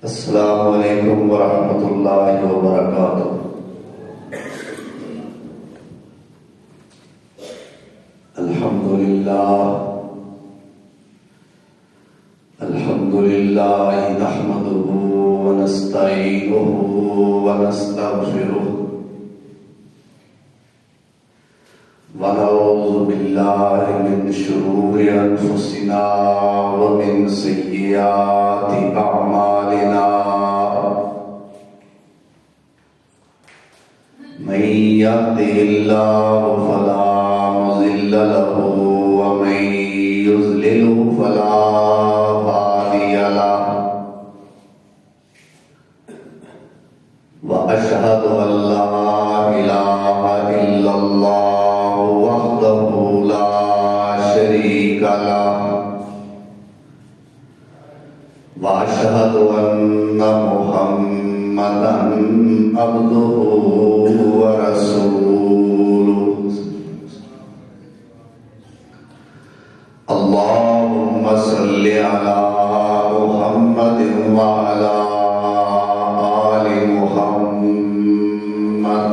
السلام علیکم ورحمۃ اللہ وبرکاتہ۔ الحمد للہ نحمده ونستعینه ونستغفره ونعوذ باللہ من شرور انفسنا ومن سیئات اعمالنا، من يهده الله فلا مضل له ومن يضلل فلا هادي له، وأشهد أن لا إله إلا الله وحده لا شريك له، وأشهد أن محمدا عبده ورسوله، اللهم صل على محمد وعلى آل محمد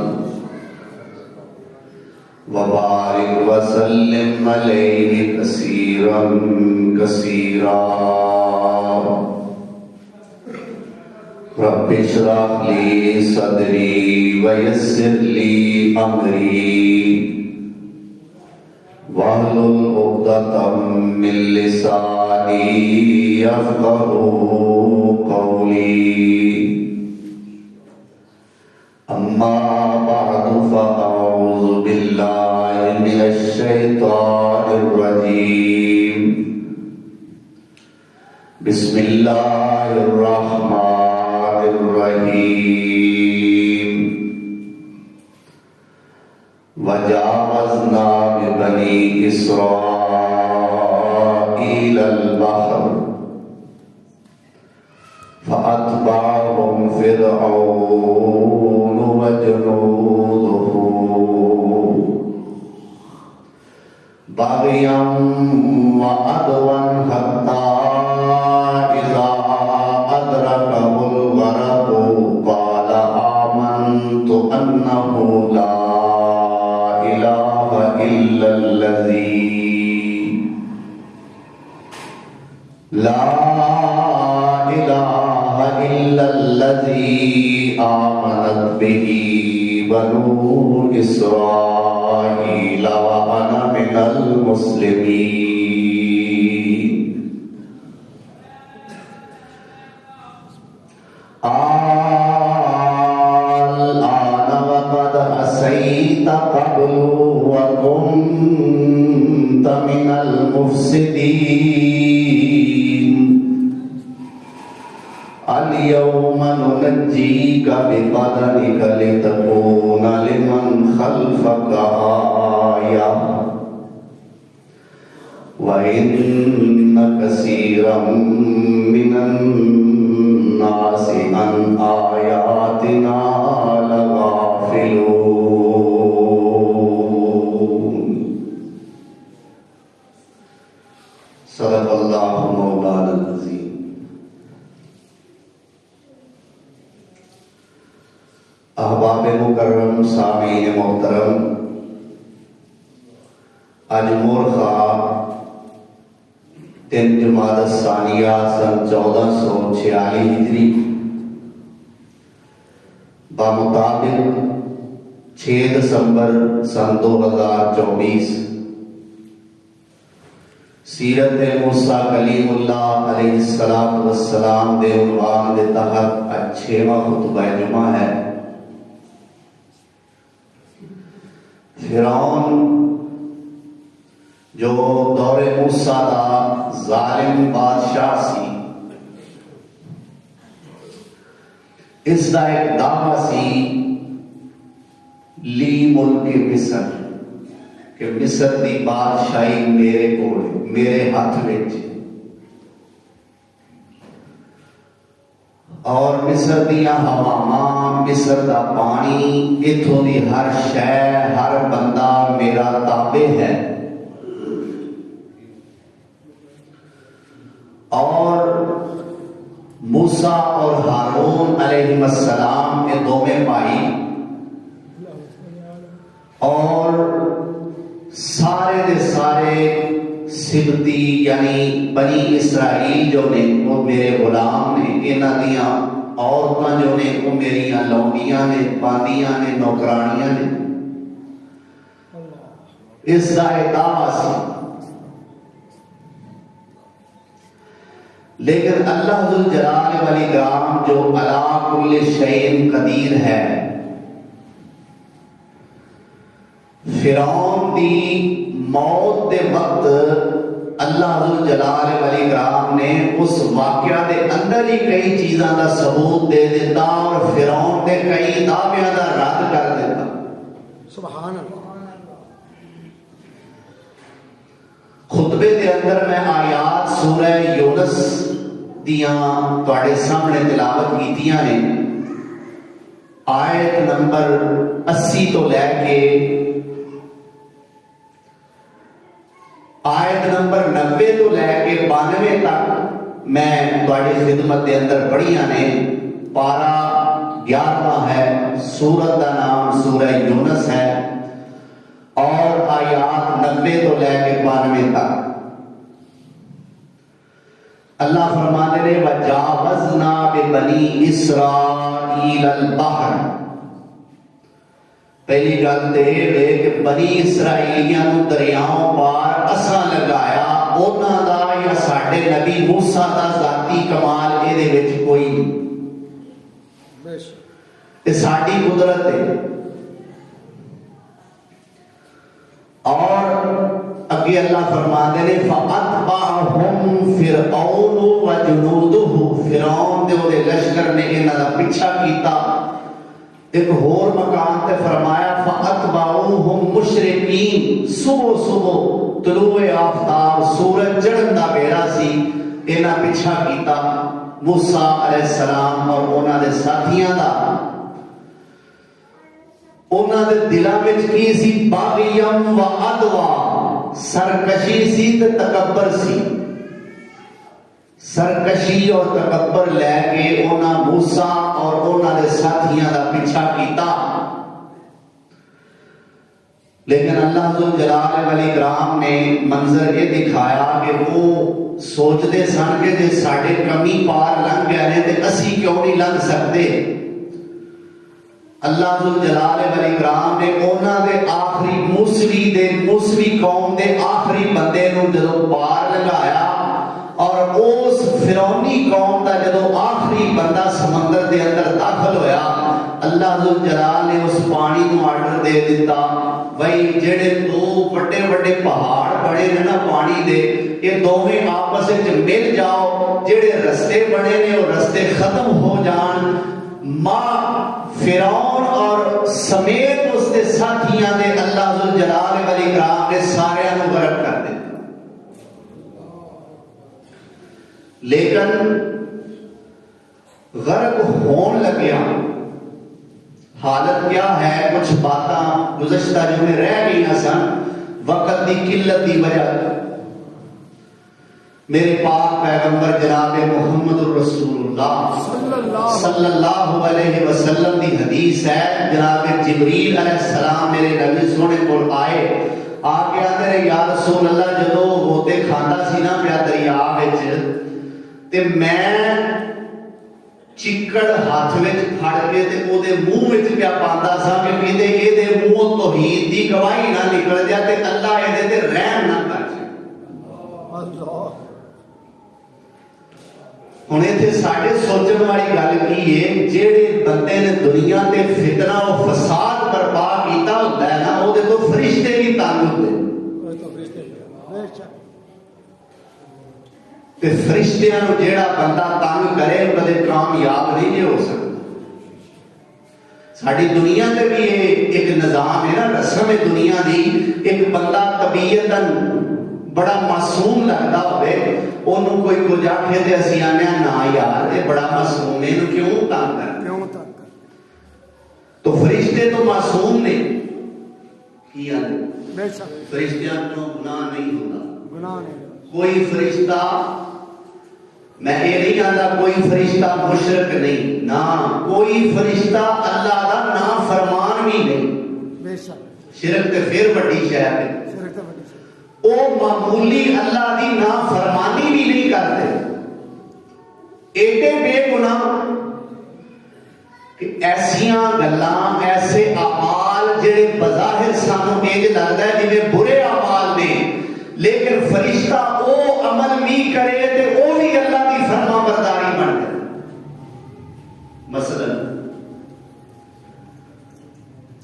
وبارك وسلم عليه كثيرا كثيرا۔ رب اشرح لي صدري ويسر لي أمري واحلل عقدة من لساني يفقهوا قولي، أما بعد فأعوذ بالله من الشيطان الرجيم، بسم الله الرحمن الرحيم۔ وجاوزنا ببني إسرائيل البحر فأتبعهم فرعون وجنوده بغيا وعدوا حتى إذا أدركه الغرق قال آمنت أنه لا إله إلا الذي آمنت به بنو إسرائيل وأنا من المسلمين۔ الآن وقد عصيت قبل وكنت من المفسدين، اليوم ننجيك ببدنك لتكون لمن خلفك آية وإن كثيرا من الناس عن آياتنا لغافلون۔ صدق اللہ مولانا العظیم۔ احباب مکرم، سامعین محترم، آج مورخہ 3 جمادی الثانیہ سن 1446 ہجری بمطابق 6 دسمبر سن 2024 سیرت موسیٰ کلیم اللہ علیہ السلام دے عنوان دے تحت 6واں خطبہ جمعہ ہے۔ فرعون جو دور موسیٰ دا ظالم بادشاہ سی، اس دا ایک دعویٰ سی لی ملک مصر کہ مصر دی بادشاہی میرے کول میرے ہاتھ وچ، اور مصر دیاں ہواواں، مصر دا پانی، اتھوں دی ہر شے، ہر بندہ میرا تابع ہے۔ اور موسیٰ اور ہارون علیہ السلام کے دونوں بھائی اور سارے دے سارے سبتی یعنی بنی اسرائیل جو نے وہ میرے غلام نے، انہاں دیاں عورتاں جو نے وہ میریاں لونڈیاں نے، باندیاں نے، نوکرانیاں نے. اس کا دعویٰ سی. لیکن اللہ ذوالجلال والاکرام جو علی کل شیء قدیر ہے، فرعون دی موت دے وقت اللہ ذوالجلال والاکرام نے اس واقعہ دے اندر ہی کئی چیزاں دا ثبوت دے دیتا اور فرعون دے کئی دعویاں دا رد کر دیتا. سبحان اللہ. خطبے دے اندر میں آیات سورہ یونس دیاں تواڈے سامنے تلاوت کیتیاں نے. آیت نمبر 80 تو لے کے آیت نمبر 90 تو لے کے 92 تک میں تواڈی خدمت دے اندر پڑھیاں نے. پارہ 11واں ہے، سورت دا نام سورہ یونس ہے اور آیات 90 تو لے کے 92 تک. اللہ فرماتے ہیں وَجَاوَزْنَا بِبَنِي إِسْرَائِيلَ الْبَحْرَ. پہلی گل تو یہ کہ بنی اسرائیلیاں دریاؤں پار اساں لگایا. انہاں دا یا ساڈے نبی موسیٰ دا ذاتی کمال یہ دے وچ کوئی نہیں، یہ ساڈی قدرت ہے. اور اگے اللہ فرماتے ہیں فَأَتْبَعَهُمْ فِرْعَوْنُ وَجُنُودُهُ. فرعون دے وہ لشکر نے انہاں دا پیچھا کیتا. ایک اور مقام تے فرمایا فَأَتْبَعُوهُمْ مُشْرِقِينَ. صبح صبح طلوع آفتاب سورج چڑھن دا بیڑا سی، انہاں پیچھا کیتا موسیٰ علیہ السلام اور انہاں دے ساتھیاں دا. انہاں دے دلاں وچ کی سی؟ باغیم و عدوا، سرکشی سی تے تکبر سی. سرکشی اور تکبر لے کے انہاں موسیٰ اور انہاں دے ساتھیاں دا پیچھا کیتا. لیکن اللہ ذوالجلال والاکرام نے منظر یہ دکھایا کہ وہ سوچتے سن کہ جے ساڈے کمی پار لنگ گئے نے تے اسی کیوں نہیں لنگ سکتے. اللہ ذوالجلال والاکرام نے انہاں دے آخری موسوی قوم دے آخری بندے نو جدوں پار لگایا اور اس فرعونی قوم دا جدوں آخری بندہ سمندر دے اندر داخل ہویا، اللہ ذوالجلال نے اس پانی نو آرڈر دے دیتا بھائی جڑے دو بڑے بڑے پہاڑ بڑے نے نا پانی دے، یہ دوویں آپس وچ مل جاؤ، جڑے رستے بنے نے وہ رستے ختم ہو جان. ماں فرعون اور سمیت اس دے ساتھیاں دے اللہ ذوالجلال والاکرام نے سارے نو غرق کر دے. لیکن غرق ہون لگیا حالت کیا ہے؟ کچھ باتاں گزشتہ جو میں رہ گئی سن وقت دی قلت دی وجہ. میرے پاک پیغمبر جناب محمد الرسول اللہ صلی اللہ علیہ وسلم دی حدیث ہے. جناب جبریل علیہ السلام میرے نبی سونے کو آئے، آ کے آتے رہے یا رسول اللہ جدو ہوتے کھانا سی نا پیا دریا وچ تے میں چکڑ ہاتھ وچ پھڑ کے تے او دے منہ وچ پیا پاندا سا کہ کہندے اے دے منہ توحید دی گواہی نہ نکل جا تے اللہ اے دے تے رحم نہ کر جائے. ہن ایتھے ساڈے سوچن والی گل کی ہے جہڑے بندے نے دنیا تے فتنہ و فساد برپا کیتا ہوندا ہے نا، او دے تو فرشتے بھی تنگ ہوندے تے فرشتیاں نو جیڑا بندہ تنگ کرے کدے کامیاب نہیں ہو سکتا. ساری دنیا تے بھی ایک نظام ہے نا، رسم ہے دنیا دی. ایک بندہ طبیعتاً بڑا معصوم لگتا ہوئے انہوں کوئی کچھ آکھے تے اسی آنے نا یار یہ بڑا معصوم ہے انہوں کیوں تنگ کر. تو فرشتے تو معصوم نے کیا فرشتیاں تو گناہ نہیں ہوتا. کوئی فرشتہ میں یہ نہیں آتا کوئی فرشتہ مشرک نہیں، نہ کوئی فرشتہ اللہ دا نافرمان بھی نہیں۔ بے شک شرک تے پھر بڑی شے ہے، شرک تو بڑی شے۔ وہ معمولی اللہ دی نافرمانی بھی نہیں کرتے، ایڈے بے گناہ کہ ایسیاں گلاں ایسے اعمال جڑے بظاہر سانوں انج لگدا ہے جویں برے اعمال نے، لیکن فرشتہ او عمل نہیں کرے تے او بھی اللہ دی فرما برداری بن جائے۔ مثلا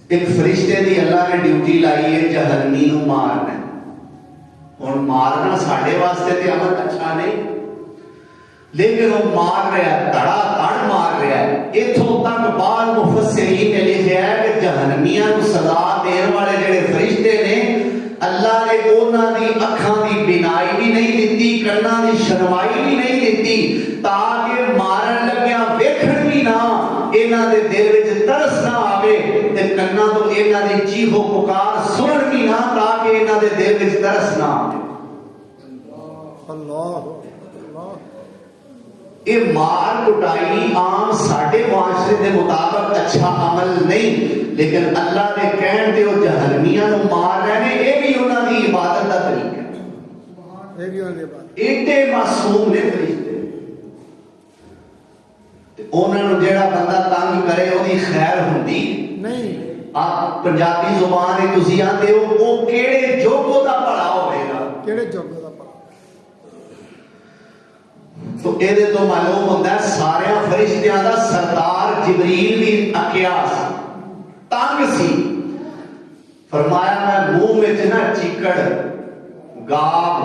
ایک فرشتے دی اللہ نے ڈیوٹی لائی ہے جہنمی نو مارنا، ہن مارنا ساڈے واسطے تے عمل اچھا نہیں، لیکن وہ مار رہا ہے، دڑا دڑ مار رہا ہے۔ اتھوں تک بعض مفسرین نے لکھا ہے کہ جہنمیاں کو سزا دین والے جڑے فرشتے نے، اللہ نے انہاں دی اکھاں دی بینائی بھی نہیں دتی، کناں دی شنوائی بھی نہیں دتی، تاکہ مارن لگیاں ویکھن بھی نہ، انہاں دے دل وچ ترس نہ آوے تے کناں تو انہاں دی چیخو پکار سنن بھی نہ، تاکہ انہاں دے دل وچ ترس نہ آوے۔ اللہ اللہ، یہ مار کٹائی عام ساڈے معاشرے دے مطابق اچھا عمل نہیں، لیکن اللہ دے کہن تے وہ جہنمیاں نو مار رہے ہیں، یہ بھی انہاں دی عبادت دا طریقہ ہے۔ یہ بھی انہاں دی بات ایڈے معصوم نے فرشتے، تے انہاں نو جیڑا بندہ تنگ کرے وہ دی خیر ہوندی نہیں۔ آپ پنجابی زبان ہے تسی آندے ہو وہ کیڑے جوگو دا بڑا ہوئے گا، کیڑے جوگ دا پڑا۔ تو یہ تو معلوم ہوتا ہے سارے فرشتیاں دا سردار جبریل بھی اکیا سی، تنگ سی، فرمایا میں منہ وچ نہ چیکڑ گاب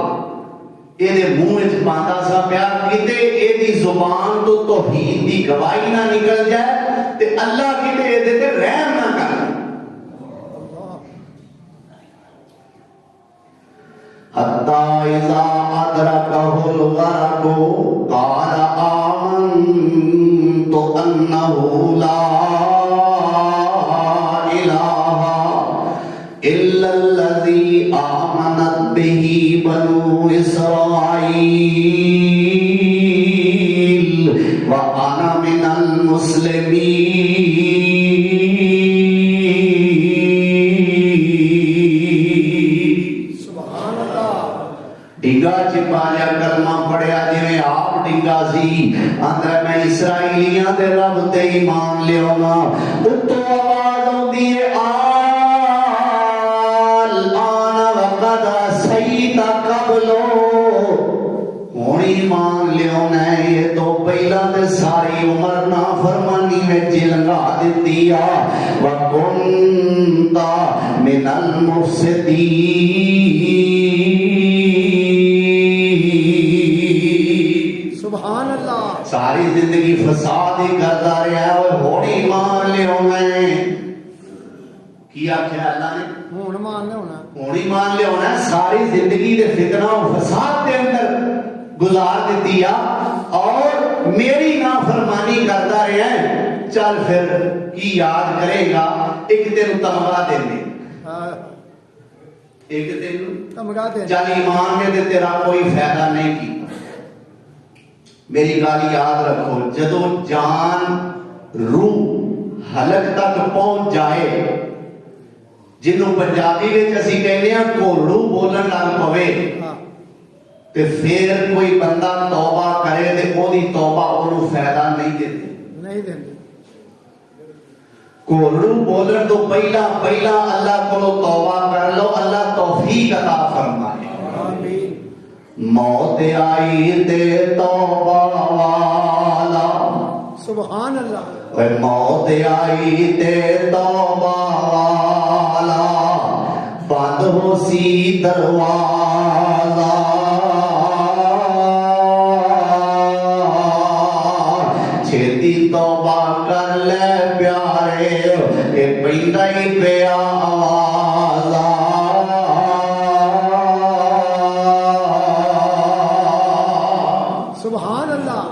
یہ منہ وچ پاندا سا پیا، کتے یہ زبان تو توحید دی گواہی نہ نکل جائے تے اللہ کتے یہ تے رحم نہ کر۔ حتی اذا ادرکہ الغرق قال آمنت انہ لا الہ الا الذی آمنت بہ بنو اسرائیل وانا من المسلمین۔ ڈنگا چپالیا کلمہ پڑھیا جویں آپ ڈنگا سی، اندر میں اسرائیلیاں دے رب تے ایمان لیاونا، اتوں آواز ہوندی ہے آن وقت سید قبلو، ہن ایمان لیاونا ہے، یہ تو پہلا تے ساری عمر نافرمانی وچ لنگا دتی آ، وکنتا من المفسدین۔ سبحان اللہ، ساری زندگی فساد ہی کرتا رہا ہے، اور ہون ایمان لے ہونا ہے۔ کی آخیا اللہ نے؟ ہون مان لے ہونا، ہون ایمان لے ہونا ہے۔ ساری زندگی دے فتنہ و فساد دے اندر گزار دیتی آ، اور میری نافرمانی کرتا رہا ہے، چل پھر کی یاد کرے گا، ایک تین تمغہ دے دے، ایک تین تمغہ دے، چل ایمان میں دے تیرا کوئی فائدہ نہیں کی۔ میری گال یاد رکھو، جدو جان روح حلق تک پہنچ جائے، جنہوں پنجابی وچ اسی کہنے ہیں گھوڑو بولن لگ پوے، تے پھر کوئی بندہ توبہ کرے تے وہ دی توبہ انہوں فائدہ نہیں دیتے، نہیں دیتے۔ گھوڑو بولن تو پہلا اللہ کو توبہ کر لو، اللہ توفیق عطا فرمائے۔ آمین۔ موت آئی تے توبہ والا، سبحان اللہ، اے موت آئی تے توبہ والا، بند ہو سی دروازہ، چھتی توبہ کر لے پیارے، کہ پیندا ہی پیا آوازہ۔ سبحان اللہ،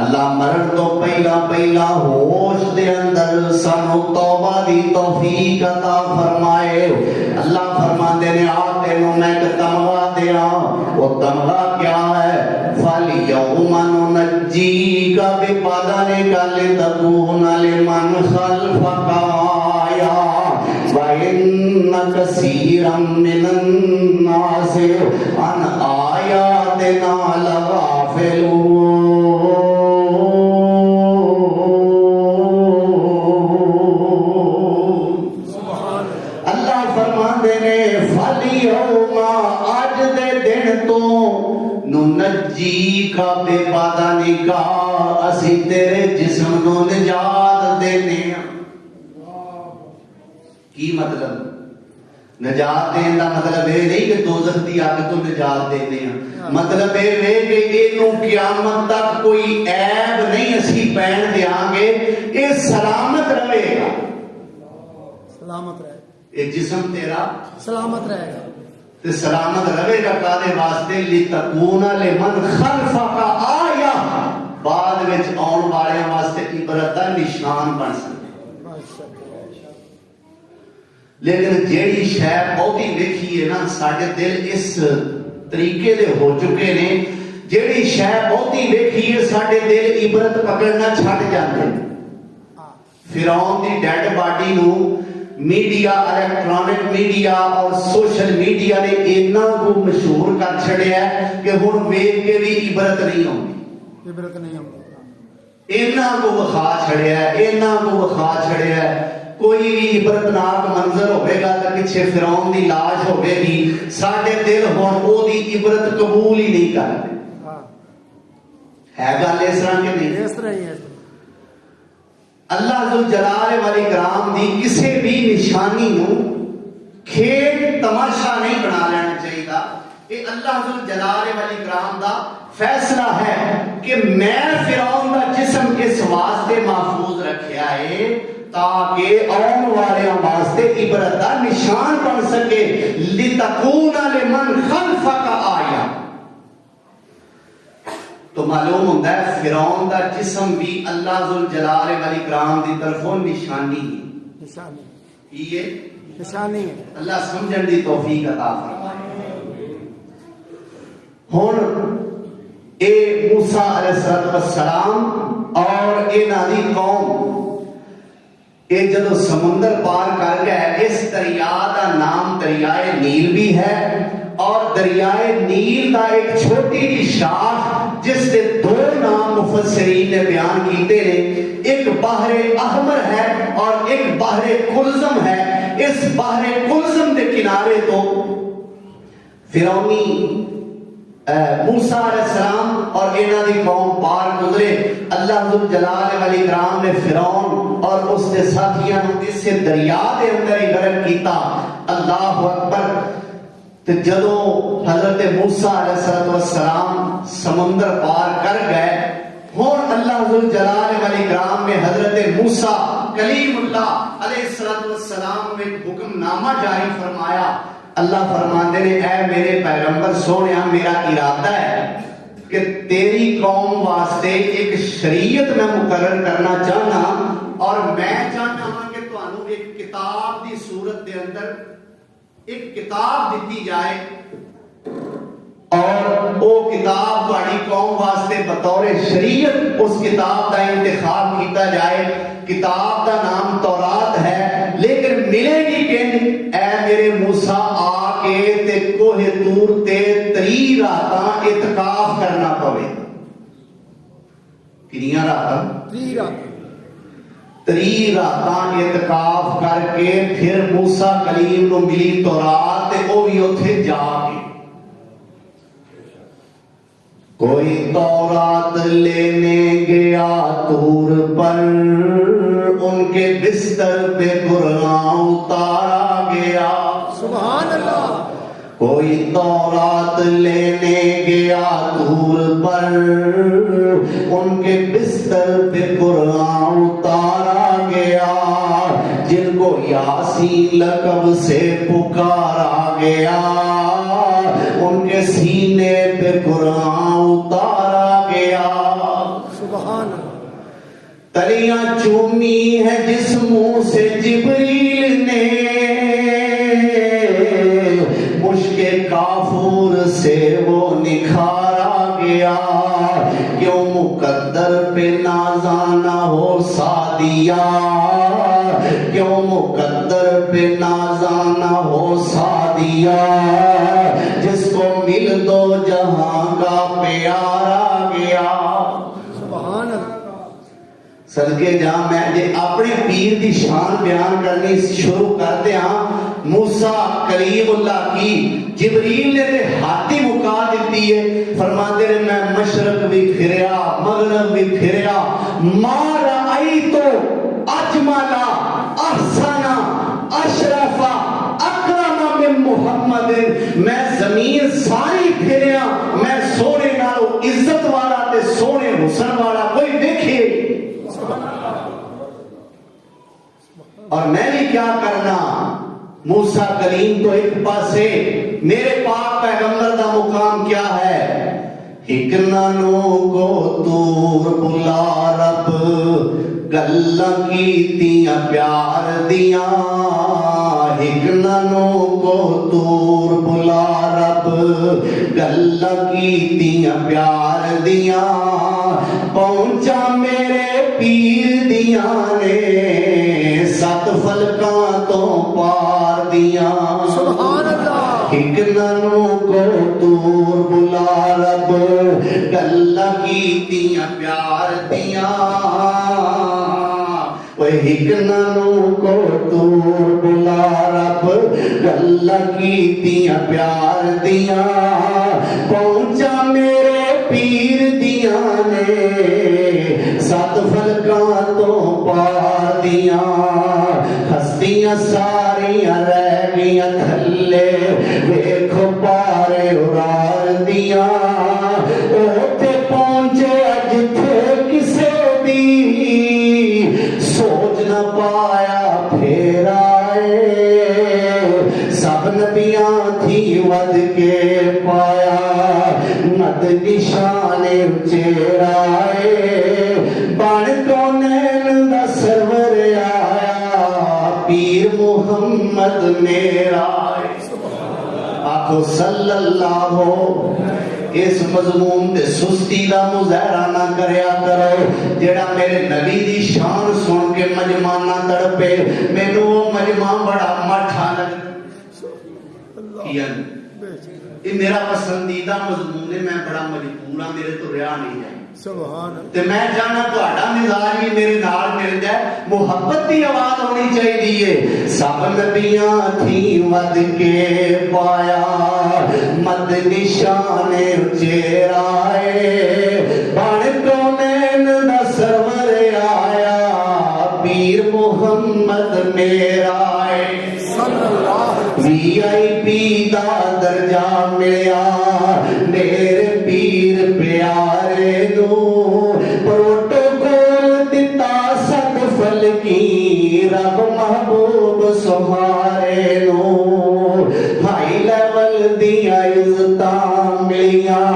اللہ مرن تو پہلا ہوش دے اندر سانو توبہ دی توفیق عطا فرمائے۔ اللہ فرماندے نے آ تینوں میں ایک تمغہ دیاں، وہ تمغہ کیا ہے؟ فَالْيَوْمَ نجيك ببدنك لتكون لمن خلفك آية وإن كثيرا من الناس عن آياتنا لغافلون. اللہ فرماندے نے فَالْيَوْمَ آج دے دن تو نُنَجِّيكَ بِبَدَنِكَ اسی تیرے جسم نو نجات دینے ہیں. کی مطلب؟ نجات دین دا مطلب یہ نہیں کہ دوزخ دی آگ تو نجات دینے ہیں. مطلب یہ کہ انہوں قیامت تک کوئی عیب نہیں اسی پہن دیاں گے, یہ سلامت رہے گا. سلامت رہے گا. یہ جسم تیرا سلامت رہے گا. تے سلامت رہے گا کادے واسطے لِتَكُونَ لِمَنْ خَلْفَكَ آیَةً بعد وچ آن والے واسطے عبرت دا نشان بن سکے. لیکن جیڑی شے بہتی ویکھی ہے نا ساڈے دل اس طریقے دے ہو چکے نے, جیڑی شے بہتی ویکھی ہے ساڈے دل عبرت پکڑنا چھڈ جاندے. فرعون دی dead body know media, electronic media اور سوشل میڈیا نے اتنا کو مشہور کر چھڑیا ہے کہ ہن ویکھ کے بھی عبرت نہیں ہوندی. عبرت نہیں ہوندی. اتنا کو وکھا چھڑیا ہے, اتنا کو وکھا چھڑیا ہے. کوئی بھی عبرتناک منظر ہوئے گا تو پیچھے فرعون دی لاش ہوئے گی, ساڈے دل ہن او دی عبرت قبول ہی نہیں کرتے. ہے گل اس طرح کہ نہیں؟ اس طرح ہی ہے. اللہ ذوالجلال والاکرام دی کسی بھی نشانی نو کھیل تماشا نہیں بنا لینا چاہیے. یہ اللہ ذوالجلال والاکرام دا فیصلہ ہے کہ میں فرعون دا جسم اس واسطے محفوظ رکھیا ہے تاکہ آن والے واسطے عبرت دا نشان بن سکے. لِتَكُونَ لِمَنْ خَلْفَكَ آیَةً. تو معلوم ہوتا ہے فرعون دا جسم بھی اللہ ذوالجلال والاکرام دی طرفوں نشانی ہے. نشانی یہ نشانی ہے. اللہ سمجھن دی توفیق عطا فرمائے. ہن اے موسیٰ علیہ السلام اور انہاں دی قوم یہ جدو سمندر پار کر گئے, اس دریا کا نام دریائے نیل بھی ہے, اور دریائے نیل کا ایک چھوٹی سی شاخ جس کے دو نام مفسرین نے بیان کیتے ہیں, ایک بحر احمر ہے اور ایک بحر کلزم ہے. اس بحر کلزم کے کنارے تو فرعونی موسیٰ علیہ السلام اور انہاں دی قوم پار گزرے. اللہ ذوالجلال والاکرام نے فرعون اور اس کے ساتھیاں نو اس دریا دے اندر ہی غرق کیتا. اللہ اکبر. تے جدوں حضرت موسیٰ علیہ السلام سمندر پار کر گئے, ہن اللہ ذوالجلال والاکرام نے حضرت موسیٰ کلیم اللہ علیہ السلام میں حکم نامہ جاری فرمایا. اللہ فرماندے نے اے میرے پیغمبر سونیا, میرا ارادہ ہے کہ تیری قوم واسطے ایک شریعت میں مقرر کرنا چاہنا, اور میں چاہنا ہوں کہ تانوں ایک کتاب دی صورت دے اندر ایک کتاب دیتی جائے, اور وہ کتاب تہاڈی قوم واسطے بطور شریعت اس کتاب کا انتخاب کیتا جائے. کتاب کا نام تورات ہے, لیکن ملے گی کہ اے میرے موسیٰ آ کے تے کوہ طور تے 3 راتاں اعتکاف کرنا پوے. کنیاں راتاں؟ 3 راتاں اعتکاف کر کے پھر موسیٰ کلیم نو ملی تورات تے او بھی اوتھے جا کے کوئی تورات لینے گیا طور پر, ان کے بستر پہ قرآن اتارا گیا. سبحان اللہ. کوئی تورات لینے گیا طور پر, ان کے بستر پہ قرآن اتارا گیا. جن کو یاسین لقب سے پکارا گیا, ان کے سینے پہ قرآن اتارا گیا. سبحان اللہ. تلیاں چومی ہے جس منہ سے جبریل نے, مشک کافور سے وہ نکھارا گیا. کیوں مقدر نازانا ہو سعدیہ کیوں مقدر پہ نازانا ہو سعدیہ جس کو مل دو جہاں کا پیارا گیا سبحان اللہ صدقے جہاں میں جے اپنے پیر دی شان بیان کرنی شروع کرتے ہاں موسیٰ کلیم اللہ کی جبریل نے تے ہاتھی مکا دیتی ہے فرماتے ہیں میں مشرق بھی پھریا مغرب بھی پھریا ما رأیتو اجملا احسنا اشرفا اکرم من محمد میں زمین ساری پھریا میں سونے نالو عزت والا تے سونے حسن والا کوئی دیکھے اور میں نے کیا کرنا موسیٰ کلیم تو ایک پاسے میرے پاک پیغمبر دا مقام کیا ہے ہکنانوں کو دور بلا رب گلہ کیتیاں پیار دیاں ہکنانوں کو دور بلا رب گلہ کیتیاں پیار دیاں پہنچا میرے پیر دیاں نے سات فلکاں تو پار دیاں سبحان اللہ ہکنانوں کو دور بلا رب گلہ کیتیاں پیار دیاں وہ ہکنانوں کو دور بلا رب گلہ کیتیاں پیار دیاں پہنچا میرے پیر دیاں نے سات فلکاں تو پار دیاں ہستیاں ساریاں رہ گیاں تھلے ویکھو پارے اڑار دیاں اوتے پہنچے جتھے کسے دی سوچ نہ پایا پھیرائے سب نبیاں تھی ود کے پایا مد نشان چہرائے بن کونین دا سرور آیا پیر محمد میرا آخو صلی اللہ ہو اس مضمون تے سستی دا مظاہرہ نہ کریا کرو جڑا میرے نبی دی شان سن کے مجمع نہ تڑپے مینوں وہ مجمع بڑا مٹھا لگ یہ میرا پسندیدہ مضمون ہے میں بڑا مجبور ہاں میرے تو رہا نہیں جائے سبحان اللہ تے میں چاہنا تہاڈا مزاج بھی میرے نال مل جائے محبت دی آواز ہونی چاہیے سب نبیاں تھی ود کے پایا مد نشان چہرائے بن کونین دا سرور آیا پیر محمد میرا صلی اللہ وی آئی پی دا درجہ ملیا میرے پیر پیارے نو پروٹوکول دتا سد فل کی رب محبوب سہارے نو ہائی لیول دیا عزتاں ملیاں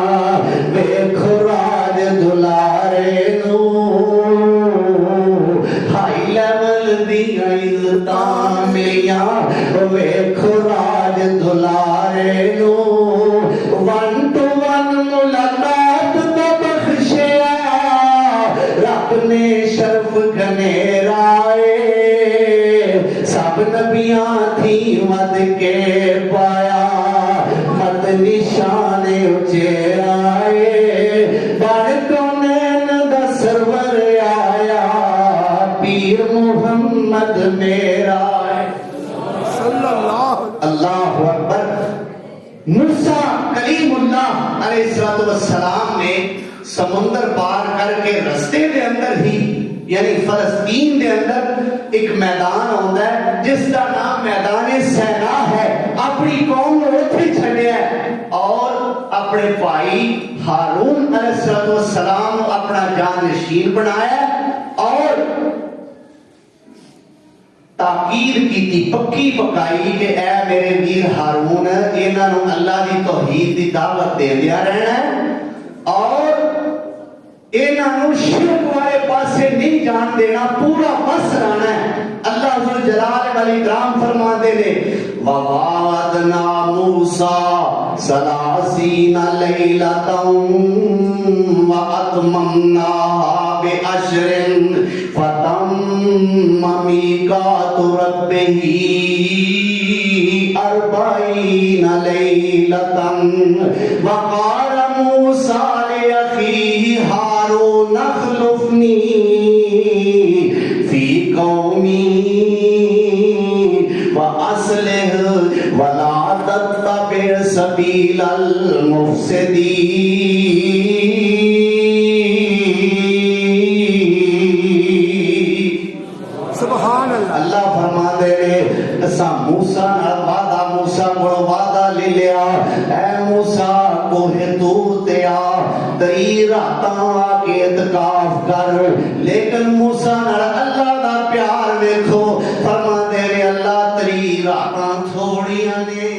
ویکھو راج دلارے نو ہائی لیول دیا عزتاں ملیاں ویکھو راج دلارے نو ون ٹو ون ملاقات تو بخشیا رب نے شرف گھنیرائے سب نبیاں تھی ود کے پایا مد نشان چہرائے بن کونین دا سرور آیا پیر محمد میرا صلی اللہ اللہ اکبر موسیٰ کلیم اللہ علیہ السلام نے سمندر پار کر کے رستے دے اندر ہی یعنی فلسطین دے اندر ایک میدان ہوتا ہے جس کا نام میدان سینا ہے اپنی قوم کو اتھے چھڑیا ہے اور اپنے بھائی ہارون علیہ السلام اپنا جانشین بنایا اور تاکید کی تھی پکی پکائی کہ اے میرے ویر ہارون انہاں نوں اللہ دی توحید دی دعوت دیندیا رہنا ہے اور انہاں نوں شرک والے پاسے نہیں جان دینا پورا بس رہنا ہے اللہ ذو جلال والاکرام فرماتے نے وَوَعَدْنَا مُوسَىٰ ثَلَاثِينَ لَيْلَةً وَأَتْمَمْنَاهَا بعشر فتم ميقات ربه 40 ليلة وقال موسى لأخيه هارون اخلفني في قومي وأصلح ولا تتبع سبيل المفسدين. سبحان اللہ. اللہ فرما دے اسا موسیٰ نال وعدہ موسیٰ کو وعدہ لے لیا اے موسیٰ کوہ طور تے آ 3 راتاں آ کے اعتکاف کر. لیکن موسیٰ نال اللہ دا پیار ویکھو فرما دے اللہ 3 راتاں تھوڑیاں نے.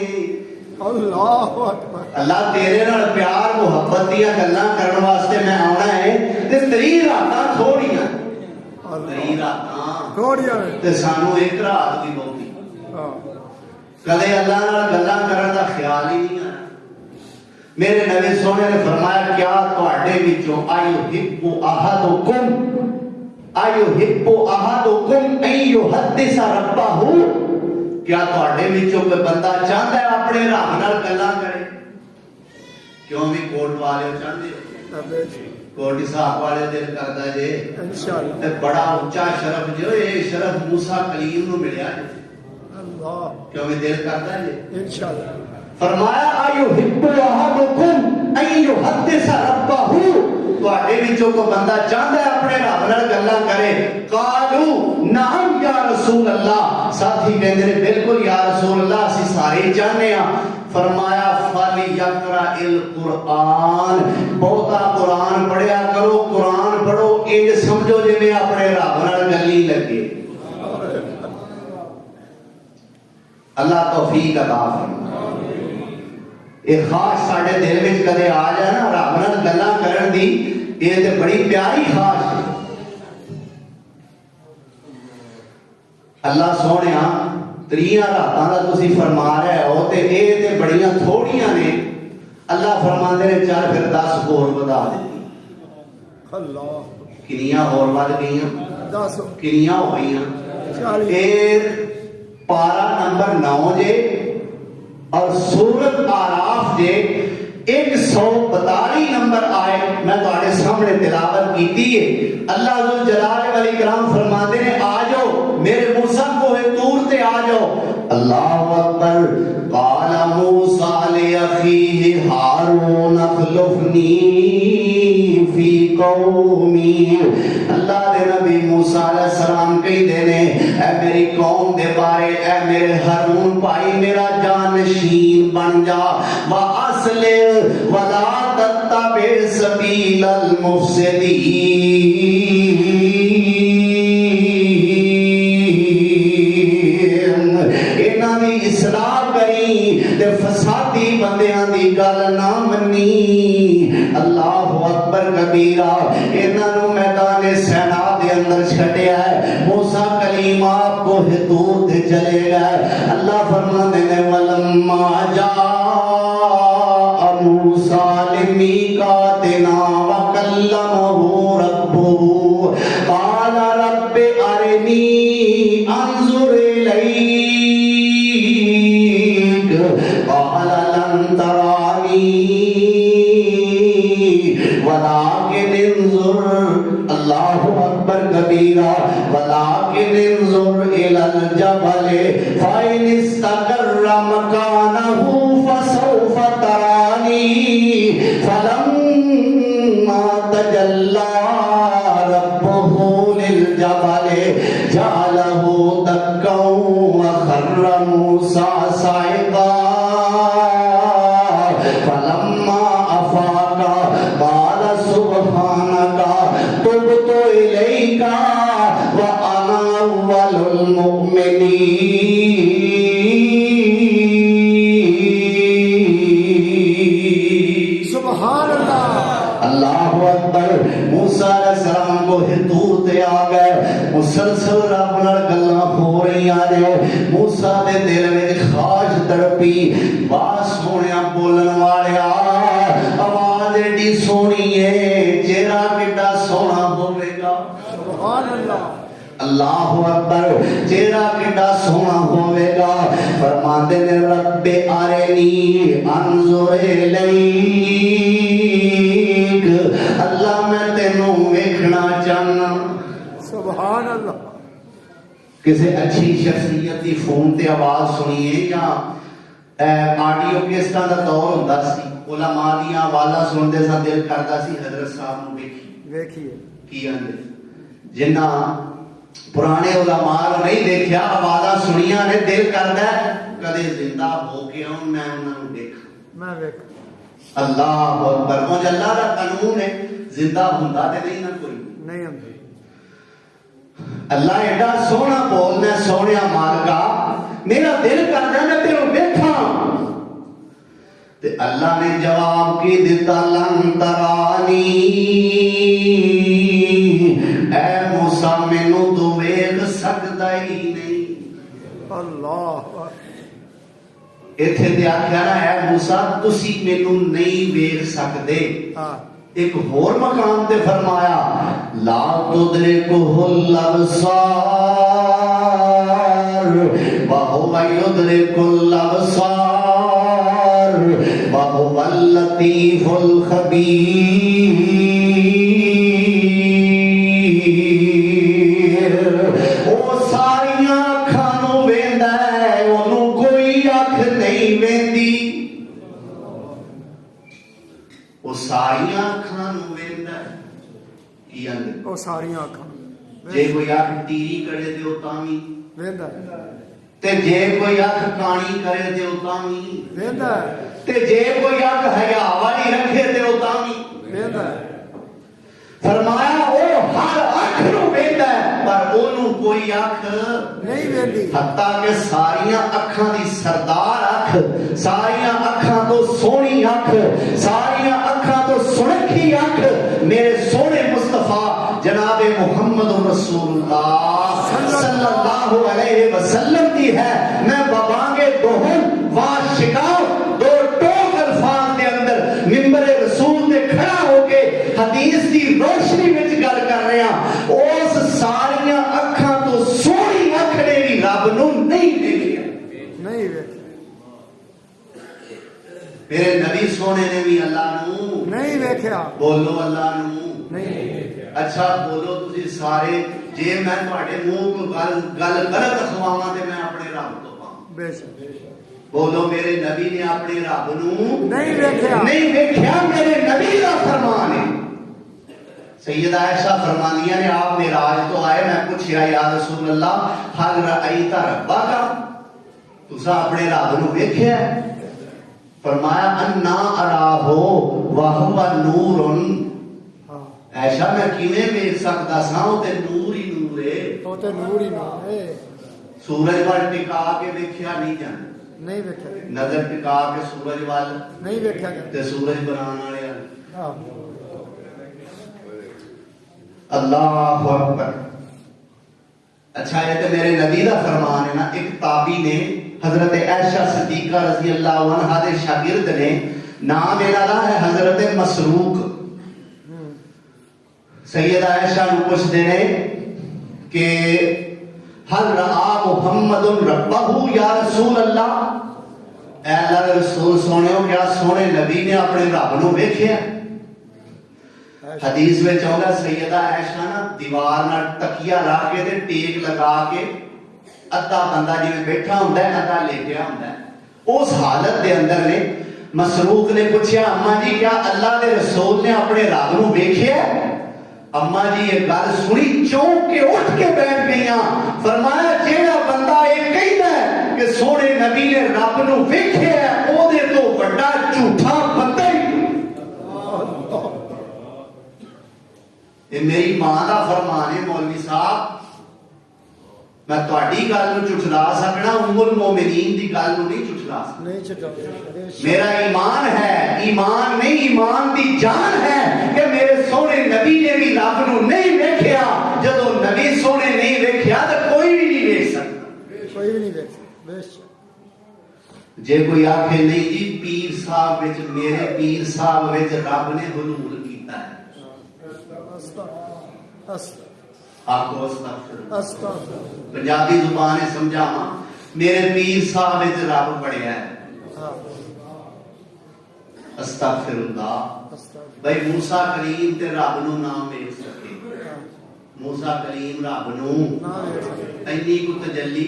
اللہ اکبر. اللہ تیرے نال پیار محبت دیا گلاں کرن واسطے میں آنا ہے تے 3 راتاں تھوڑیاں. 3 راتاں تھوڑیاں تے سانو 1 رات دی بہتی. ہاں. کدے اللہ نال گلاں کرن دا خیال ہی نہیں آیا. میرے نبی سونے نے فرمایا کیا تواڈے وچوں ایحب احدکم ان یحدث ربہ. کیا تواڈے وچوں کوئی بندہ چاہتا ہے اپنے رب نال گلاں کرے؟ کیوں بھی کوٹ والے چاہتے ہو کوٹی صاحب والے دل کردا جے انشاءاللہ. تے بڑا اونچا شرف جو اے شرف موسیٰ کلیم نو ملیا جے. اللہ. کیوں بھی دل کردا جے. انشاءاللہ. فرمایا ایحب احدکم ان یحدث ربہ. تواڈے وچوں کوئی بندہ چاہتا ہے اپنے رب نال گلاں کرے؟ قالو نعم یا رسول اللہ. ساتھی کہندے نے بالکل یا رسول اللہ اسی سارے چاہنے ہاں. فرمایا فَلْيَقْرَأِ الْقُرْآنَ. بہتا قرآن پڑھیا کرو. قرآن پڑھو انج سمجھو جے میں اپنے رب نال گلی لگے. اللہ توفیق عطا فرمائے. ایک خاص ساڈے دل وچ کدے آ جائے نا رب نال گلاں کرن دی یہ تے بڑی پیاری خاص ہے. اللہ سونیا 3 راتاں دا تسی فرما رہے ہو تے اے تے بڑیاں تھوڑیاں نے. اللہ فرماندے نے چل پھر 10 ہور ودا دتی. اللہ. کنیاں ہور ود گئیاں 10 کنیاں ہو گئیاں 40. اے پارا نمبر 9 جے اور سورت آراف جے 142 نمبر آئے میں تواڈے سامنے تلاوت کیتی ہے. اللہ ذو الجلال والاکرام فرماتے ہیں آ جاؤ میرے موسیٰ کو ہے طور تے آ جاؤ. اللہ اکبر. قال موسیٰ لأخیہ ہارون اخلفنی فی قومی. اللہ دے نبی موسیٰ علیہ السلام کہی دینے اے میری قوم دے بارے اے میرے ہارون بھائی میرا جانشین بن جا. وَأَصْلِحْ وَلَا تَتَّبِعْ سَبِيلَ الْمُفْسِدِينَ. انہاں دی اصلاح کری تے فسادی بندیاں دی گل نہ منی. اللہ اکبر کبیرہ. انہاں نو میدان سینا دے اندر چھڈیا ہے. موسیٰ کلیم آپ کو طور تے چلے گئے. اللہ فرماندے نے ولما جاء موسیٰ لمیقاتنا وکلمہ ربہ قال رب ارنی انظر الیک قال لن ترانی ولكن انظر. اللہ اکبر کبیرہ. ولكن انظر الى الجبل فإن استقر مكانه فسوف تراني. فلما تجلى ربه للجبل جعله دكا وخر موسى صعقا. فلما أفاق قال سبحانك تبت إليك وأنا أول المؤمنين. سبحان اللہ. اللہ اکبر. موسیٰ علیہ السلام کو طور تے آ گئے. مسلسل رب نال گلاں ہو رہی نے. موسیٰ دے دل وچ خواہش تڑپی. بات سونیا بولن والیا آواز ایڈی سونی ہے چہرہ کڈا سونا ہوے گا. سبحان اللہ اللہ اکبر چہرہ کڈا سونا ہوے گا فرماندے نے رب ارنی انظر الیک اللہ میں تینوں ویکھنا چاہنا سبحان اللہ کسی اچھی شخصیت دی فون تے آواز سنیے یا آڈیو کیسٹاں دا دور ہوندا سی علماء دیاں آوازاں سنتے سا دل کردا سی حضرت صاحب نوں دیکھیے کی آندے جنہ پرانے علماء نوں نہیں دیکھیا آوازاں سنیاں نے دل کردا ہے کدے زندہ ہو کے آؤں میں انہاں نوں دیکھاں میں دیکھ اللہ اکبر مجھ اللہ دا قانون ہے زندہ ہوندا تے نہیں نہ کوئی نہیں ہم اللہ ایڈا سونا بولنا سونے مالکا میرا دل کردا میں تینوں ویکھاں تے اللہ نے جواب کی دیتا لن ترانی اے موسیٰ مینوں تو ویکھ سکدا ہی نہیں اللہ ایتھے تے آکھیا نا اے موسیٰ تسی مینوں نہیں ویکھ سکدے ہاں ایک اور مقام تے فرمایا لا تدرکہ الابصار وہو یدرک الابصار وہو اللطیف الخبیر او ساریاں اکھاں نوں ویندا ہے اونوں کوئی اکھ نہیں ویندی وہ ساریاں اکھاں نوں ویندا ہے کی آندے وہ ساریاں اکھاں جے کوئی اکھ تیری کرے تے او تاں وی ویندا تے جے کوئی اکھ کانی کرے تے او تاں وی ویندا تے جے کوئی اکھ حیا والی رکھے تے او تاں وی ویندا فرمایا او ہر اکھ نوں ویندا ہے پر اونوں کوئی اکھ نہیں ویندی حتیٰ کہ ساریاں اکھاں دی سردار اکھ ساریاں اکھاں تو سونی اکھ ساریاں اکھاں تو سنکھی اکھ میرے سونے مصطفیٰ جناب محمد رسول اللہ صلی اللہ علیہ وسلم کی ہے میں ببانگے دوہن واشکاؤ دو ٹوک الفاظ دے اندر منبر رسول دے کھڑا ہو کے حدیث دی روشنی وچ گل کر رہے ہیں اس ساریاں اکھاں تو سونی اکھ نے بھی رب نوں نہیں دیکھیا نہیں ویکھ میرے نبی سونے نے بھی اللہ نوں نہیں ویکھیا بولو اللہ نوں نہیں اچھا بولو تسی سارے جے میں تہاڈے منہ کو گل غلط اخواواں تے میں اپنے رب تو پاواں بے شک بولو میرے نبی نے اپنے رب نوں نہیں ویکھیا نہیں ویکھیا میرے نبی دا فرمان ہے سیدہ عائشہ فرمانیاں نے آپ معراج تو آئے میں پوچھیا یا رسول اللہ حل رأیت ربک تسا اپنے رب نوں ویکھیا فرمایا انا اراہو وہو نور عائشہ میں کیویں ویکھ سکدا سا او تے نور ہی نور ہے او تے نور ہی نور ہے سورج وال ٹکا کے ویکھیا نہیں جاندا نہیں ویکھیا نظر ٹکا کے سورج وال نہیں ویکھیا تے سورج بنان والے ہاں اللہ اکبر اچھا یہ تو میرے نبی دا فرمان ہے نا ایک تابعی نے حضرت عائشہ صدیقہ رضی اللہ عنہا دے شاگرد نے نام انہاں ہے حضرت مسروق سیدہ عائشہ نو پوچھتے ہیں کہ حل رآ محمد ربہ یا رسول اللہ اے اللہ کے رسول سونے ہو کیا سونے نبی نے اپنے رب نو ویکھیا حدیث میں چاہتا سیدہ عائشہ نا دیوار نہ تکیہ رکھ کے تے ٹیک لگا کے ادھا بندہ جی بیٹھا ہوندا ہے ادھا لیٹیا ہوندا ہے اس حالت دے اندر نے مسروق نے پوچھا اما جی کیا اللہ دے رسول نے اپنے رب نو ویکھیا اما جی یہ گل سنی چونک کے اٹھ کے بیٹھ گئیاں فرمایا جیڑا بندہ یہ کہندا ہے کہ سونے نبی نے رب نو ویکھیا ہے او دے تو بڑا جھوٹا بندہ ہی یہ میری ماں دا فرمان ہے مولوی صاحب میں تہاڈی گل نوں جھٹلا سکنا ام المومنین دی گل نوں نہیں جھٹلا سکنا نہیں چھٹا میرا ایمان ہے ایمان نہیں ایمان دی جان ہے کہ میرے سونے نبی نے بھی رب نوں نہیں ویکھیا جدوں نبی سونے نہیں ویکھیا تے کوئی بھی نہیں ویکھ سکتا کوئی بھی نہیں ویکھ بے شک جے کوئی آکھے نہیں جی پیر صاحب وچ میرے پیر صاحب وچ رب نے حلول کیتا ہے ਆਖੋ ਅਸਤਗਫਿਰ। ਅਸਤਗਫਿਰ। ਪੰਜਾਬੀ ਜ਼ੁਬਾਨ ਵਿੱਚ ਸਮਝਾਵਾਂ, ਮੇਰੇ ਪੀਰ ਸਾਹਿਬ ਵਿੱਚ ਰੱਬ ਬਣਿਆ ਹੈ ਹਾਂ ਅਸਤਗਫਿਰullah। ਅਸਤਗਫਿਰ। ਭਾਈ ਮੂਸਾ ਕਲੀਮ ਤੇ ਰੱਬ ਨੂੰ ਨਾਮ ਵੇਖ ਸਕੇ। ਹਾਂ, ਮੂਸਾ ਕਲੀਮ ਰੱਬ ਨੂੰ ਨਾ ਵੇਖ ਸਕਦੇ। ਇੰਨੀ ਕੁ ਤਜੱਲੀ।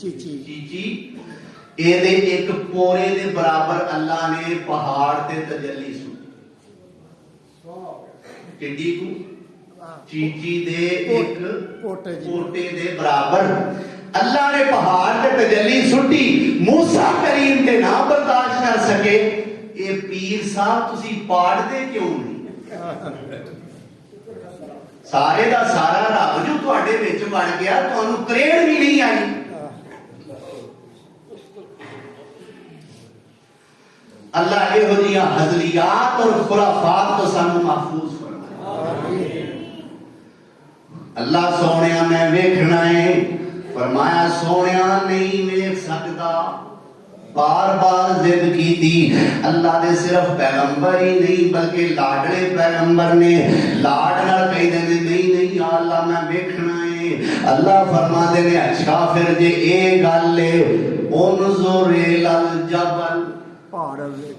ਚੀਚੀ ਚੀਚੀ, ਇਹਦੇ ਇੱਕ ਪੋਰੇ ਦੇ ਬਰਾਬਰ ਅੱਲਾ ਨੇ ਪਹਾੜ ਤੇ ਤਜੱਲੀ ਸੁਣੀ। ਕਿੱਡੀ ਕੁ? ਹਾਂ, ਚੀਚੀ ਦੇ ਇੱਕ ਪੋਟੇ ਜੀ। ਪੋਟੇ ਦੇ ਬਰਾਬਰ ਅੱਲਾ ਨੇ ਪਹਾੜ ਤੇ ਤਜੱਲੀ ਸੁੱਟੀ। ਮੂਸਾ ਕਰੀਮ ਤੇ ਨਾ ਬਰਦਾਸ਼ਤ ਕਰ ਸਕੇ। ਇਹ ਪੀਰ ਸਾਹਿਬ ਤੁਸੀਂ ਪਾੜਦੇ ਕਿਉਂ ਨਹੀਂ? ਸਾਰੇ ਦਾ ਸਾਰਾ ਰੱਬ ਜੋ ਤੁਹਾਡੇ ਵਿੱਚ ਵੜ ਗਿਆ, ਤੁਹਾਨੂੰ ਤਰੇੜ ਵੀ ਨਹੀਂ ਆਈ। ਅੱਲਾ ਇਹੋ ਜਿਹੀਆਂ ਹਜ਼ਲੀਆਤ ਔਰ ਖੁਰਾਫਾਤ ਤੋਂ ਸਾਨੂੰ ਮਹਿਫੂਜ਼ ਫਰਮਾਏ। ਅੱਲਾ ਸੋਹਣਿਆ ਮੈਂ ਵੇਖਣਾ ਹੈ, ਫਰਮਾਇਆ ਸੋਹਣਿਆ ਨਹੀਂ ਵੇਖ ਸਕਦਾ। ਬਾਰ ਬਾਰ ਜ਼ਿੱਦ ਕੀਤੀ। ਅੱਲਾ ਦੇ ਸਿਰਫ ਪੈਗੰਬਰ ਹੀ ਨਹੀਂ ਬਲਕਿ ਲਾਡਲੇ ਪੈਗੰਬਰ ਨੇ ਲਾਡ ਨਾਲ ਕਹਿੰਦੇ ਨੇ ਨਹੀਂ ਨਹੀਂ ਯਾ ਅੱਲਾ ਮੈਂ ਵੇਖਣਾ ਹੈ। ਅੱਲਾ ਫਰਮਾਉਂਦੇ ਨੇ ਅੱਛਾ ਫਿਰ ਜੇ ਇਹ ਗੱਲ ਹੈ ਉਨਜ਼ੁਰ ਇਲਲ ਜਬਲ, ਪਹਾੜ ਵੇਖ।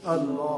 ਅੱਲਾਹ।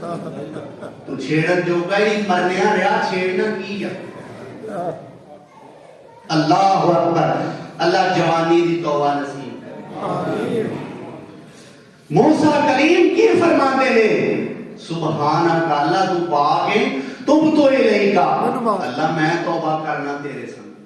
تو چھیڑن جو گئی مرنے رہا چھیڑنا کی ہے اللہ اکبر اللہ جوانی دی توبہ نصیب موسیٰ کلیم کی فرماتے ہیں سبحانک اللہ تو پاک ہے تم تو الیک اللہ میں توبہ کرنا تیرے سامنے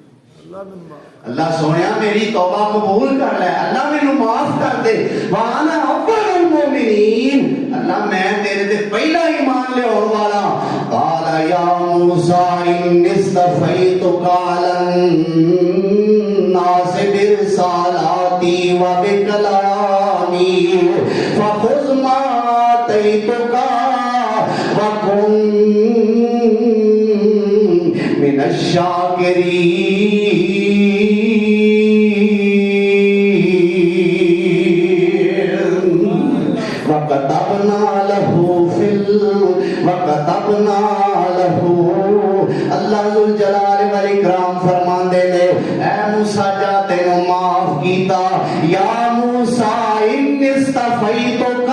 اللہ سونیا میری توبہ قبول کر لے اللہ مینوں معاف کر دے وانا اول المؤمنین اللہ میں تیرے تے پہلا ایمان لے اور والا قال یا موسیٰ انی اصطفیتک علی الناس برسالاتی و بکلامی فخذ ما آتیتک وکن من الشاکرین وَقَتَبْنَا لَهُ اللہ ذوالجلال والاکرام فرماندے نے اے موسیٰ جا تینوں معاف کیتا یا موسیٰ انی اصطفیتک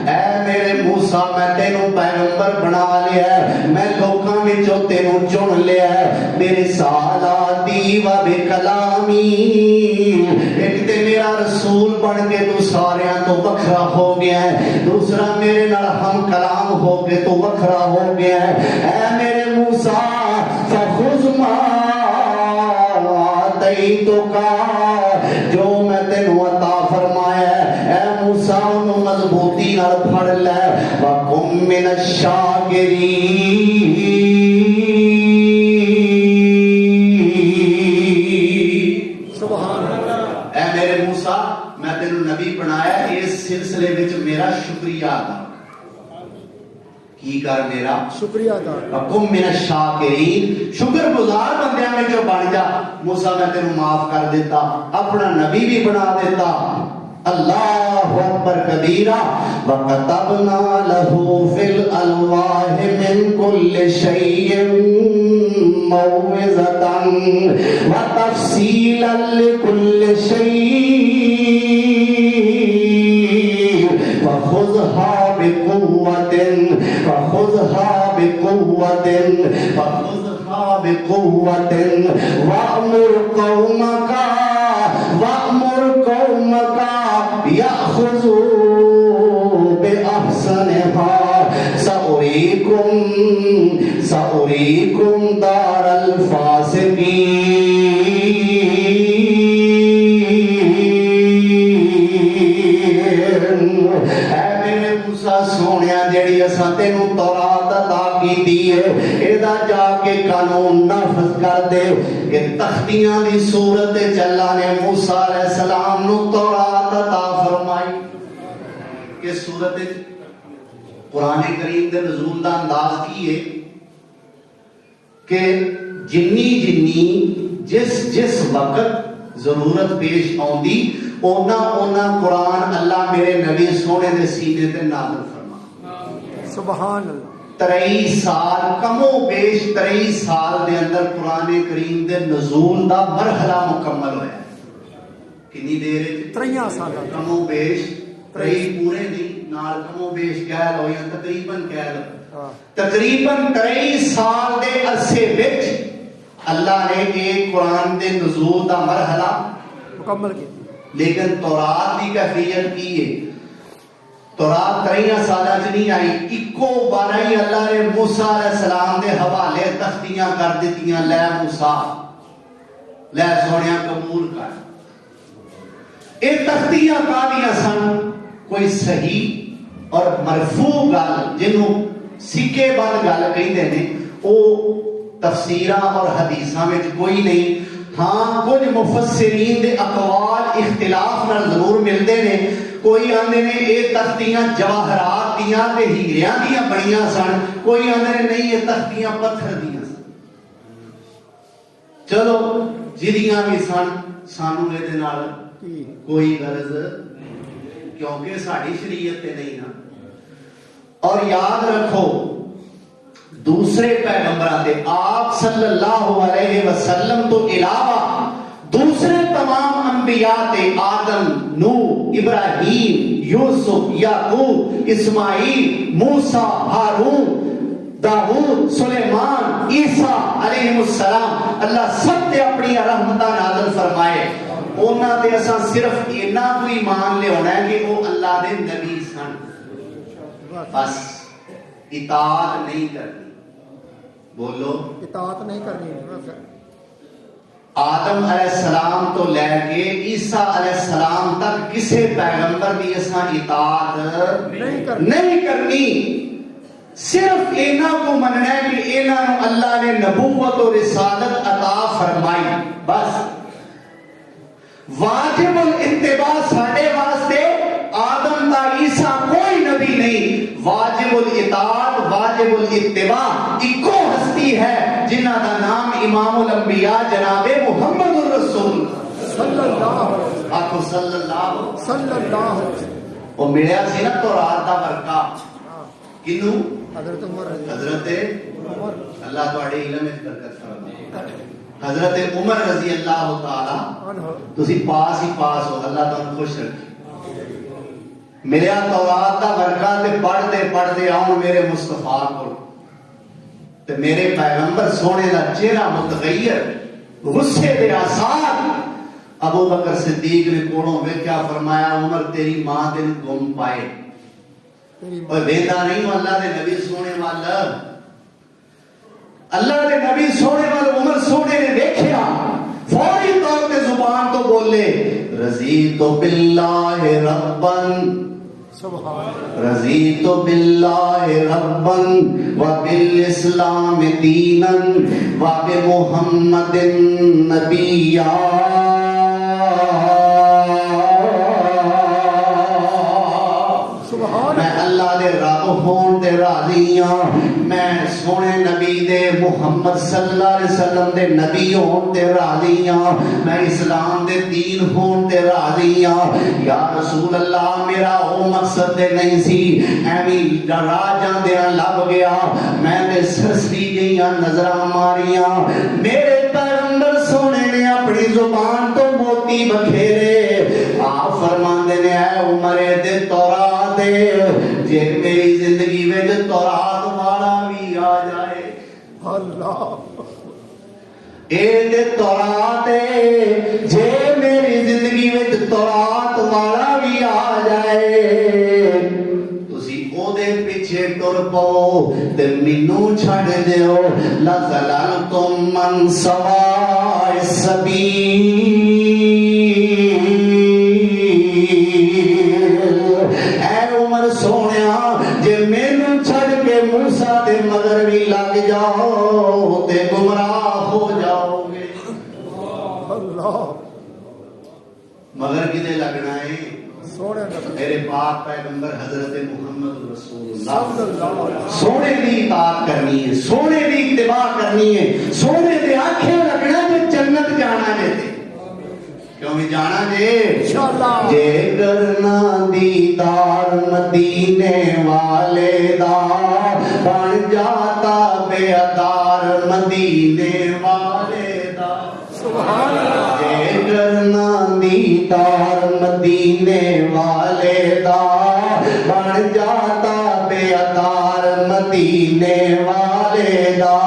اے میرے موسیٰ میں تینوں پیغمبر بنا لیا ہے میں لوکاں وچوں تینوں چن لیا ہے میرے رسالاتی و بکلامی ایک تے میرا رسول بن کے تو ساریاں تو وکھرا ہو گیا ہے دوسرا میرے نال ہم کلام ہو کے تو وکھرا ہو گیا ہے اے میرے موسیٰ فخذ ما آتیتک جو میں تینوں عطا فرمایا ہے اے موسیٰ انہوں مضبوطی نال پھڑ لے وَقُمْ مِنَ الشَّاکِرِینَ سبحان اللہ اے میرے موسیٰ میں تینوں نبی بنایا اس سلسلے وچ میرا شکریہ ادا کی کر میرا شکریہ ادا وَقُمْ مِنَ الشَّاکِرِینَ شکر گزار بندیاں میں جو بن جا موسیٰ میں تینوں معاف کر دیتا اپنا نبی بھی بنا دیتا اللہ اکبر کبیرہ وَقَتَبْنَا لَهُ فِي الْأَلْوَاحِ مِنْ كُلِّ شَيْءٍ مَوْعِظَةً وَتَفْصِيلًا لِكُلِّ شَيْءٍ فَخُذْهَا بِقُوَّةٍ وَأْمُرْ قَوْمَكَ يَأْخُذُوا بِأَحْسَنِهَا سَأُرِيكُمْ دَارَ الْفَاسِقِينَ اے میرے موسیٰ سونیا جیڑی اساں تینوں تورات عطا کیتی ہے ایدا جا کے قانون نافذ کر دے کہ تختیاں دی صورت چلا نے موسیٰ علیہ السلام نو تورات عطا فرمائی کہ صورت قرآن کریم دے نزول دا انداز کی ہے کہ جنی جس وقت ضرورت پیش آندی اونا قرآن اللہ میرے نبی سونے دے سینے تے نازل فرما سبحان اللہ 23 سال کم و بیش 23 سال دے اندر قرآن کریم دے نزول دا مرحلہ مکمل ہویا ہے کنی دیر 23 سال کم و بیش 23 پورے نہیں نال کم و بیش کہہ لو یا تقریباً کہہ لو تقریباً 23 سال دے عرصے وچ اللہ نے ایک قرآن دے نزول دا مرحلہ مکمل کیا لیکن تورات کی کیفیت کی ہے تورات 23 سالہ چ نہیں آئی اکو بارہ ہی اللہ نے موسیٰ علیہ السلام دے حوالے تختیاں کر دیتیاں لے موسیٰ لے سونیا قبول کر اے تختیاں کالیاں سن کوئی صحیح اور مرفوع گل جنہوں سکے بند گل کہندے نے او تفسیراں اور حدیثاں وچ کوئی نہیں ہاں کچھ مفسرین دے اقوال اختلاف نال ضرور ملتے نے کوئی آندے نے یہ تختیاں جواہرات دیاں تے ہیریاں دیاں بنیاں سن کوئی آندے نے نہیں یہ تختیاں پتھر دیاں سن چلو جدیاں بھی سن سانو دے نال کوئی غرض کیونکہ ساڑی شریعت تے نہیں نا اور یاد رکھو دوسرے پیغمبران دے آپ صلی اللہ علیہ وسلم تو علاوہ دوسرے تمام انبیاء تے آدم، نوح، ابراہیم، یوسف، یعقوب، اسماعیل، موسیٰ، ہارون، داؤد، سلیمان، عیسیٰ علیہ السلام، اللہ سب تے اپنی رحمتہ نازل فرمائے. انہاں تے اساں صرف اینا کو ایمان لے ہونا ہے کہ وہ اللہ دے نبی سن، بس اطاعت نہیں کرنی. بولو اطاعت نہیں کرنی. آدم علیہ السلام تو لے کے عیسیٰ علیہ السلام تک کسے پیغمبر دی اساں اطاعت نہیں کرنی. صرف اینا کو مننا ہے کہ اینا نو اللہ نے نبوت و رسالت عطا فرمائی، بس. واجب الاتباع ساڑھے واسطے آدم تا عیسیٰ کوئی نبی نہیں. واجب الاطاعت، واجب الاتباع ایکو ہستی ہے جنہ دا نام امام الانبیاء جناب محمد الرسول صلی اللہ علیہ وسلم. آخو صلی اللہ صلی اللہ علیہ وسلم. وہ ملیا سی نا تورات دا ورقہ کنوں؟ حضرت عمر حضرت عمر اللہ تواڈے علم وچ برکت فرمائے. حضرت عمر رضی اللہ تعالی عنہ. تسی پاس ہی پاس ہو، اللہ تمہیں خوش رکھے. میرے تورات دا ورقہ تے پڑھتے آؤں میرے مصطفیٰ کو تے میرے پیغمبر سونے دا چہرہ متغیر، غصے دے آثار. ابو بکر صدیق نے کوڑوں ویکھیا، فرمایا عمر تیری ماں تین گم پائے. اور ویندا نہیں ہوں اللہ دے نبی سونے والا، اللہ دے نبی سونے والا عمر سونے نے دیکھیا، فوری طور پہ زبان تو بولے رضیت باللہ ربن، رضیت باللہ ربن وبالاسلام دینا وبمحمد نبیا. میں اللہ دے رب ہون دے راضی ہاں، میں سونے نبی دے محمد صلی اللہ علیہ وسلم دے نبی ہون دے راضی ہاں، میں اسلام دے دین ہون دے راضی ہاں. یا رسول اللہ میرا او مقصد دے نہیں سی ایویں ڈرا جاندیاں لب گیا، میں تے سرسری جیاں نظراں ماریاں. میرے پیغمبر سونے نے اپنی زبان تو موتی بکھیرے. آپ فرماندے نے اے عمر دے تورات جے میری زندگی میں تورات والا بھی آ جائے، اللہ اے دے تورات جے میری زندگی میں تورات والا بھی آ جائے، تسی او دے پیچھے ٹر پاؤ تے مینوں چھڈ دیو. لَظَلَلْتُم مَّن سَوَاءِ السَّبِيلِ. سونیا جے مینوں چھڑ کے موسیٰ دے مگر بھی لگ جاؤ تے گمراہ ہو جاؤ گے. اللہ مگر کدے لگنا ہے؟ سونے میرے پاک پیغمبر حضرت محمد رسول صلی اللہ علیہ وسلم. سونے دی اطاعت کرنی ہے، سونے دی اتباع کرنی ہے، سونے دے آنکھیں لگنا جے جنت جانا ہے تے کیوں بھی جانا جے انشاءاللہ. جے کرنا دیدار مدینے والے دا بن جاتا بیدار مدینے والے دا. سبحان اللہ. جے کرنا دیدار مدینے والے دا بن جاتا بیدار مدینے والے دا.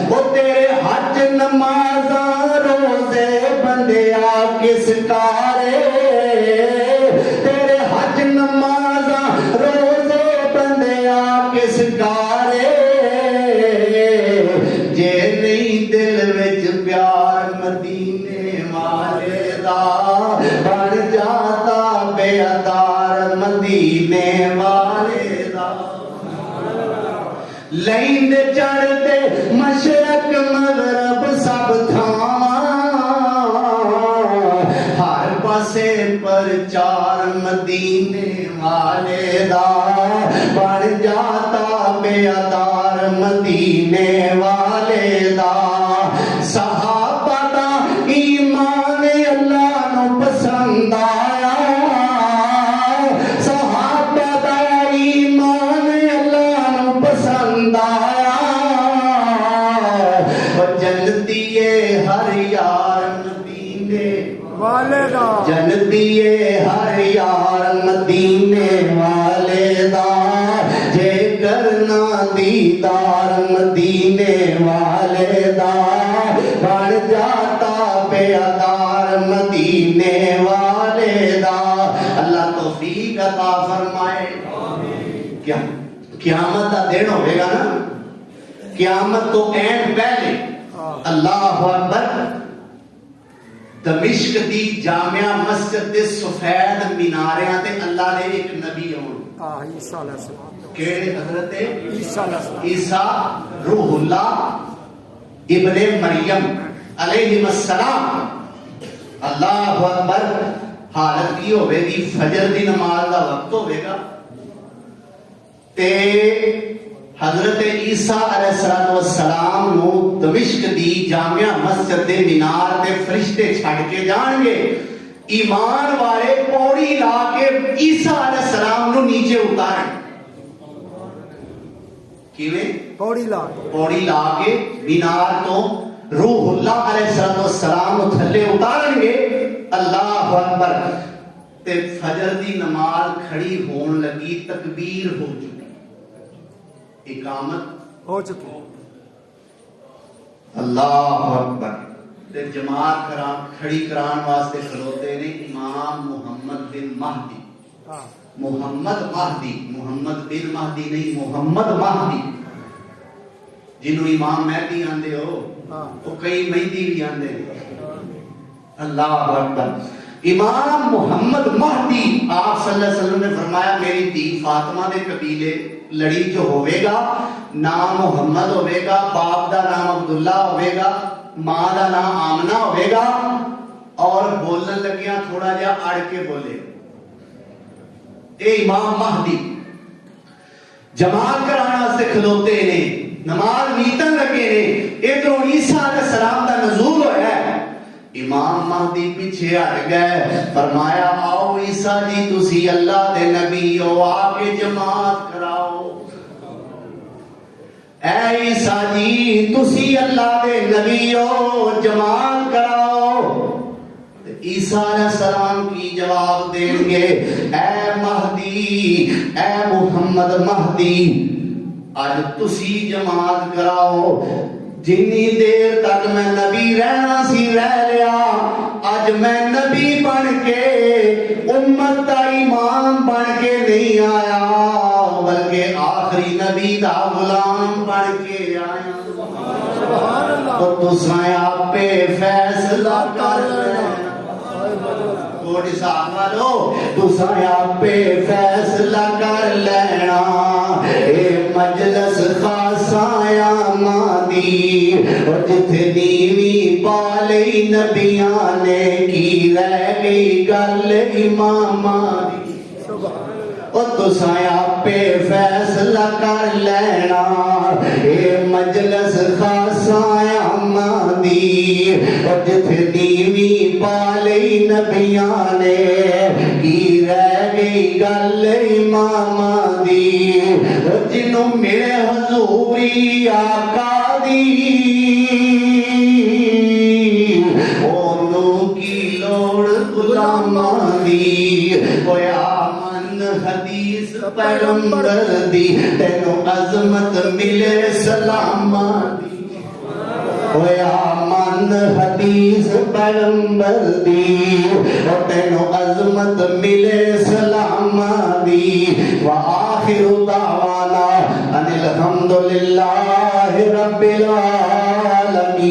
وہ تیرے حج نمازاں روزے بندیا کس کارے، تیرے حج نمازاں روزے بندیا کس کارے، جے نہیں دل وچ پیار مدینے والے دا بن جاتا بیدار مدینے والے دا. لیند چڑھتے مشرق مغرب سب تھاواں، ہر پاسے پرچار مدینے والے دا بن جاتا بیدار مدینے والے دا. صحابہ دا ایمان اللہ نو پسند آیا، صحابہ دا ایمان اللہ نو پسند آیا. جنتی ہر یار مدینے والے دا، جنتی ہر یار مدینے دیدار مدینے والے دا بن جاتا پیادار مدینے والے دا اللہ توفیق عطا فرمائے کیا قیامت کا دن ہوئے گا نا قیامت تو این پہلے اللہ اکبر دمشق دی جامعہ مسجد دے سفید میناریاں تے اللہ نے ایک نبی آن عیسیٰ علیہ السلام کیڑے حضرت عیسیٰ علیہ السلام عیسیٰ روح اللہ ابن مریم علیہ السلام اللہ اکبر حالت کی ہوئے گی فجر دی نماز دا وقت ہوئے گا تے حضرت عیسیٰ علیہ السلام نو دمشق دی جامعہ مسجد دے مینار تے فرشتے چھڑ کے جان گے ایمان والے پوڑی لا کے عیسیٰ علیہ السلام نو نیچے اتاریں کیویں پوڑی لا کے مینار تو روح اللہ علیہ السلام نو تھلے اتاریں گے اللہ اکبر تے فجر دی نماز کھڑی ہون لگی تکبیر ہو چکی اقامت ہو چکی اللہ اکبر تے جماعت کھڑی کران واسطے کھلوتے نے امام محمد بن مہدی محمد مہدی محمد بن مہدی نہیں محمد مہدی جنہوں امام مہدی آندے ہو وہ کئی مہدی بھی آندے اللہ اکبر امام محمد مہدی آپ صلی اللہ علیہ وسلم نے فرمایا میری دی فاطمہ دے قبیلے لڑی جو ہوئے گا نام محمد ہوئے گا باپ دا نام عبداللہ ہوئے گا ماں دا نام آمنہ ہوئے گا اور بولنے لگیاں تھوڑا جا اڑ کے بولے اے امام مہدی جماعت کرانا سے کھلوتے نے نماز نیتن لگے نے ادھر عیسیٰ علیہ السلام دا نزول ہویا ہے امام مہدی پیچھے ہٹ گئے فرمایا آؤ عیسیٰ جی تسی اللہ دے نبی ہو آکے جماعت کراؤ اے عیسیٰ جی تسی اللہ دے نبی ہو جماعت کراؤ عیسیٰ علیہ السلام کی جواب دیں گے اے مہدی اے محمد مہدی آج تسی جماعت کراؤ جنی دیر تک میں نبی رہنا سی رہ لیا آج میں نبی بن کے امت کا امام بن کے نہیں آیا بلکہ آخری نبی دا غلام بن کے آیا تو تسائیں آپ پہ فیصلہ کر لینا کوڑی صاحب والو تسائیں آپ پہ فیصلہ کر لینا اے مجلس خاصایا مادی اور جتھے نیوی پالی نبیان نے کی رہ گئی گل امام مادی اور تسائیں آپ پہ فیصلہ کر لینا اے مجلس خاصایا مادی اور جتھے نیوی پالی نبیان نے کی رہ گئی گل امام مادی جنوں میرے حضوری آقا دی اونوں کی لوڑ غلاماں دی ہویا من حدیث پیغمبر دی تینوں عظمت ملے سلاماں دی ہویا من حدیث پیغمبر دی اور تینوں عظمت ملے سلاماں دی وآخر دعوانا ان الحمدللہ رب العالمین